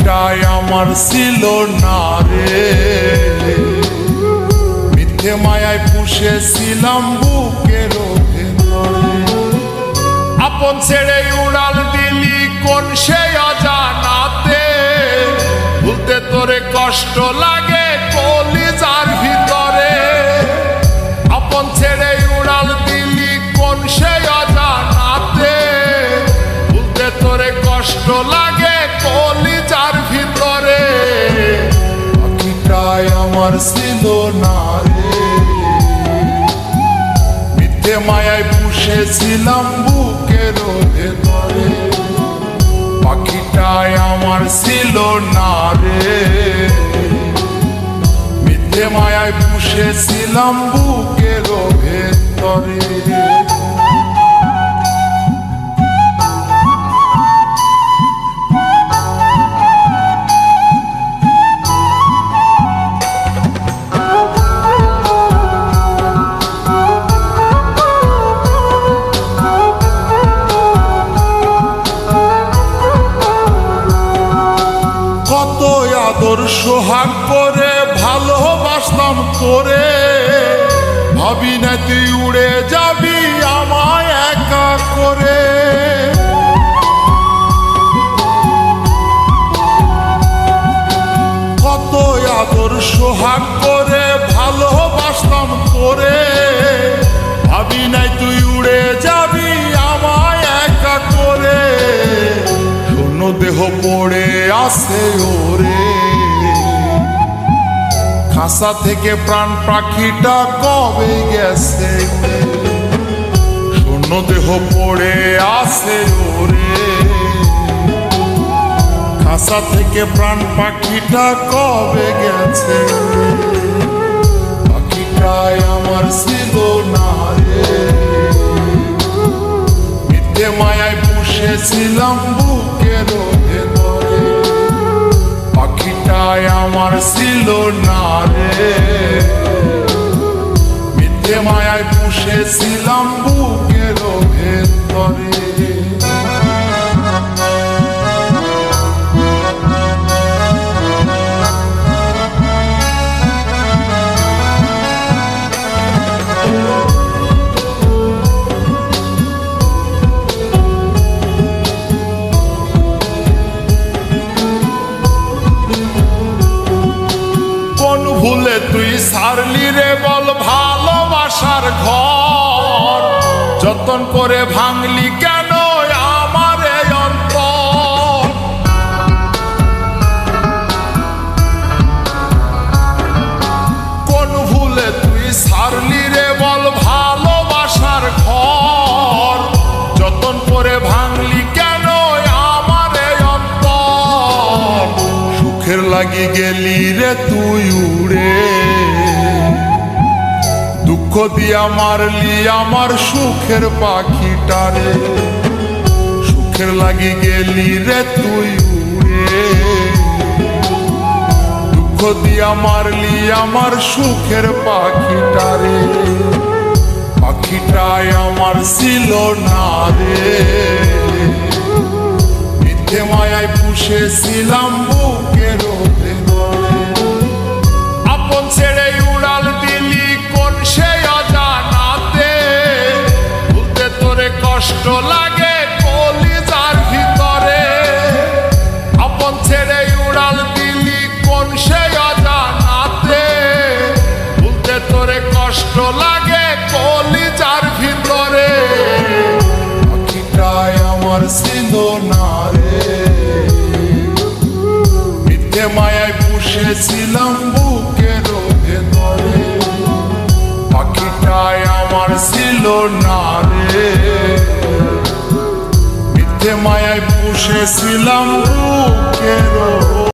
পাখিটাই আমার ছিল না রে, মিথ্যে মায়ায় পুষেছিলাম বুকের ভেতরে। আপন ছেড়ে উড়াল দিলি কোন সে অজানাতে, ভুলতে তোরে কষ্ট লাগে কলিজার ভিতরে। আপন ছেড়ে উড়াল দিলি কোন সে অজানাতে, ভুলতে তোরে কষ্ট লাগে কলিজার ভিতরে। পাখিটাই আমার ছিল না রে, মিথ্যে মায়ায় পুষেছিলাম বুকের ভেতরে। পাখিটাই আমার ছিল না রে, মিথ্যে মায়ায় পুষেছিলাম বুকের ভেতরে। আদর সোহাগ করে ভালোবাসতাম তোরে, ভাবি না তুই উড়ে যাবি আমায় একা করে। কত আদর সোহাগ করে ভালোবাসতাম তোরে, ভাবি নাই তুই উড়ে যাবি আমায় একা করে। শূন্য দেহ পড়ে আছে ওরে, খাঁচা থেকে প্রাণ পাখিটা কবে গেছে। শূন্য দেহ পড়ে আছে ওরে, খাঁচা থেকে প্রাণ পাখিটা কবে গেছে। পাখিটাই আমার ছিল না রে, মিথ্যে মায়ায় পুষেছিলাম বুকের ভেতরে। পাখিটাই আমার ছিল না রে, মিথ্যে মায়ায় পুষেছিলাম বুকের ভেতরে। ভুলে তুই সারলি রে বল ভালোবাসার ঘর, যতন করে ভাঙলি কেন আমার এই অন্তর। কোন ভুলে তুই সারলি রে বল ভালোবাসার ঘর, যতন করে ভাঙলি কেন আমার এই অন্তর। সুখের লাগি গেলি রে তুই উড়ে, দুঃখ দিয়া মারলি আমার সুখের পাখিটারে। সুখের লাগি গেলি রে তুই উড়ে, দুঃখ দিয়া মারলি আমার সুখের পাখিটারে। পাখিটাই আমার ছিল না রে, মিথ্যে মায়ায় পুষেছিলাম বুকের ভেতরে। আপন ছেড়ে উড়াল দিলি কোন সে অজানাতে, ভুলতে তোরে কষ্ট লাগে কলিজার ভিতরে। আপন ছেড়ে উড়াল দিলি কোন সে অজানাতে, ভুলতে তোরে কষ্ট লাগে কলিজার ভিতরে। পাখিটাই আমার ছিল না রে, মিথ্যে মায়ায় পুষেছিলাম বুকের ভেতরে। পাখিটাই আমার ছিল না রে, মিথ্যে মায়ায় পুষেছিলাম বুকের